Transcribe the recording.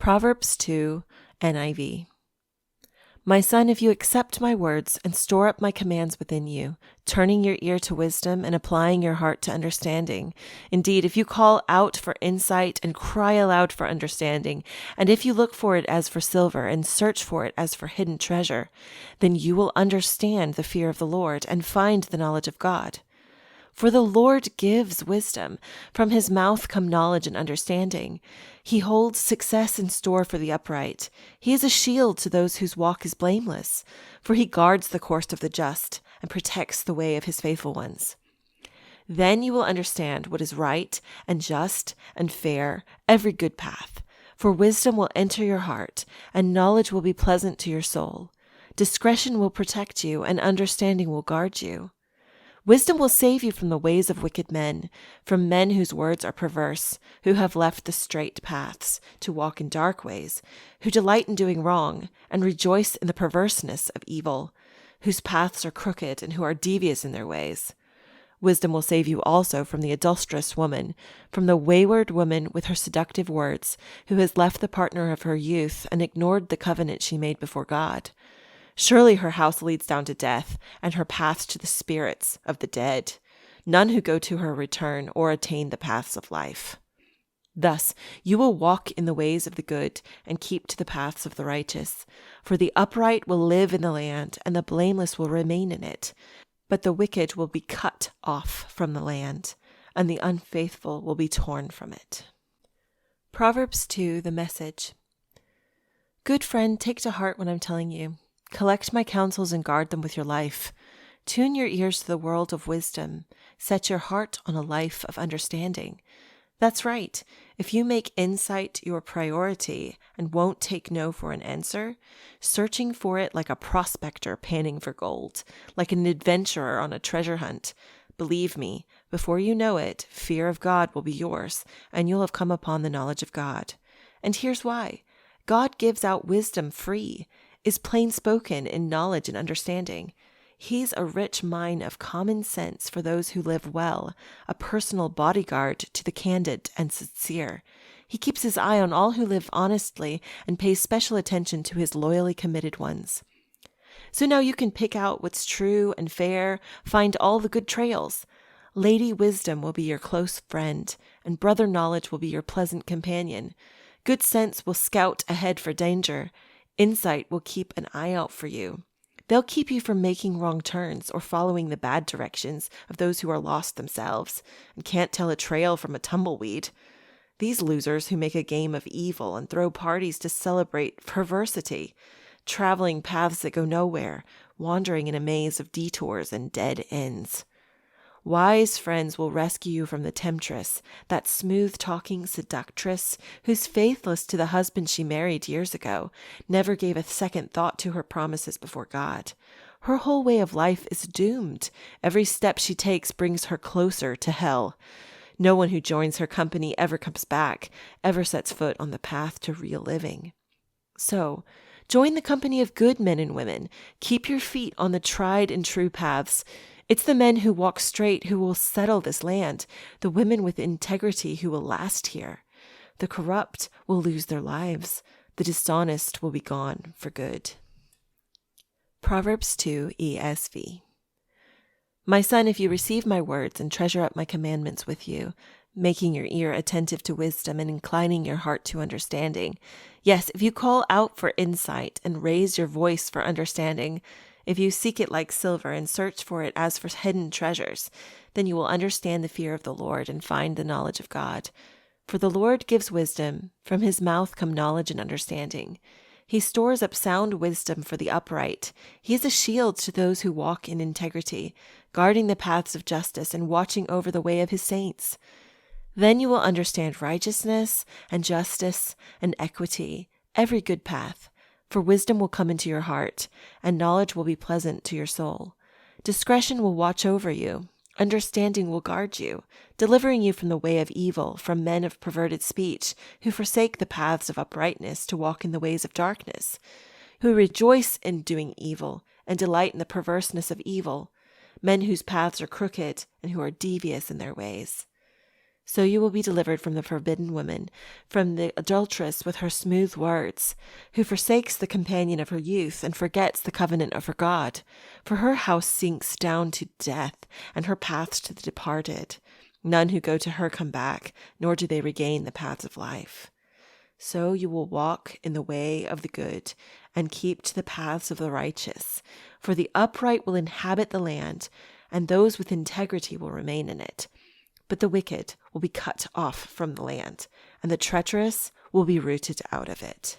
Proverbs 2, NIV. My son, if you accept my words and store up my commands within you, turning your ear to wisdom and applying your heart to understanding. Indeed, if you call out for insight and cry aloud for understanding, and if you look for it as for silver and search for it as for hidden treasure, then you will understand the fear of the Lord and find the knowledge of God. For the Lord gives wisdom. From his mouth come knowledge and understanding. He holds success in store for the upright. He is a shield to those whose walk is blameless, for he guards the course of the just and protects the way of his faithful ones. Then you will understand what is right and just and fair, every good path. For wisdom will enter your heart, and knowledge will be pleasant to your soul. Discretion will protect you, and understanding will guard you. Wisdom will save you from the ways of wicked men, from men whose words are perverse, who have left the straight paths to walk in dark ways, who delight in doing wrong and rejoice in the perverseness of evil, whose paths are crooked and who are devious in their ways. Wisdom will save you also from the adulterous woman, from the wayward woman with her seductive words, who has left the partner of her youth and ignored the covenant she made before God. Surely her house leads down to death, and her paths to the spirits of the dead. None who go to her return or attain the paths of life. Thus you will walk in the ways of the good and keep to the paths of the righteous. For the upright will live in the land, and the blameless will remain in it. But the wicked will be cut off from the land, and the unfaithful will be torn from it. Proverbs 2, the Message. Good friend, take to heart what I'm telling you. Collect my counsels and guard them with your life. Tune your ears to the world of wisdom. Set your heart on a life of understanding. That's right. If you make insight your priority and won't take no for an answer, searching for it like a prospector panning for gold, like an adventurer on a treasure hunt, believe me, before you know it, fear of God will be yours, and you'll have come upon the knowledge of God. And here's why. God gives out wisdom free, is plain spoken in knowledge and understanding. He's a rich mine of common sense for those who live well, a personal bodyguard to the candid and sincere. He keeps his eye on all who live honestly and pays special attention to his loyally committed ones. So now you can pick out what's true and fair, find all the good trails. Lady Wisdom will be your close friend, and Brother Knowledge will be your pleasant companion. Good sense will scout ahead for danger. Insight will keep an eye out for you. They'll keep you from making wrong turns or following the bad directions of those who are lost themselves and can't tell a trail from a tumbleweed. These losers who make a game of evil and throw parties to celebrate perversity, traveling paths that go nowhere, wandering in a maze of detours and dead ends. Wise friends will rescue you from the temptress, that smooth-talking seductress who's faithless to the husband she married years ago, never gave a second thought to her promises before God. Her whole way of life is doomed. Every step she takes brings her closer to hell. No one who joins her company ever comes back, ever sets foot on the path to real living. So, join the company of good men and women. Keep your feet on the tried and true paths. It's the men who walk straight who will settle this land, the women with integrity who will last here. The corrupt will lose their lives. The dishonest will be gone for good. Proverbs 2 ESV. My son, if you receive my words and treasure up my commandments with you, making your ear attentive to wisdom and inclining your heart to understanding. Yes, if you call out for insight and raise your voice for understanding, if you seek it like silver and search for it as for hidden treasures, then you will understand the fear of the Lord and find the knowledge of God. For the Lord gives wisdom. From his mouth come knowledge and understanding. He stores up sound wisdom for the upright. He is a shield to those who walk in integrity, guarding the paths of justice and watching over the way of his saints. Then you will understand righteousness and justice and equity, every good path. For wisdom will come into your heart, and knowledge will be pleasant to your soul. Discretion will watch over you. Understanding will guard you, delivering you from the way of evil, from men of perverted speech, who forsake the paths of uprightness to walk in the ways of darkness, who rejoice in doing evil and delight in the perverseness of evil, men whose paths are crooked and who are devious in their ways. So you will be delivered from the forbidden woman, from the adulteress with her smooth words, who forsakes the companion of her youth and forgets the covenant of her God. For her house sinks down to death, and her paths to the departed. None who go to her come back, nor do they regain the paths of life. So you will walk in the way of the good, and keep to the paths of the righteous. For the upright will inhabit the land, and those with integrity will remain in it. But the wicked will be cut off from the land, and the treacherous will be rooted out of it.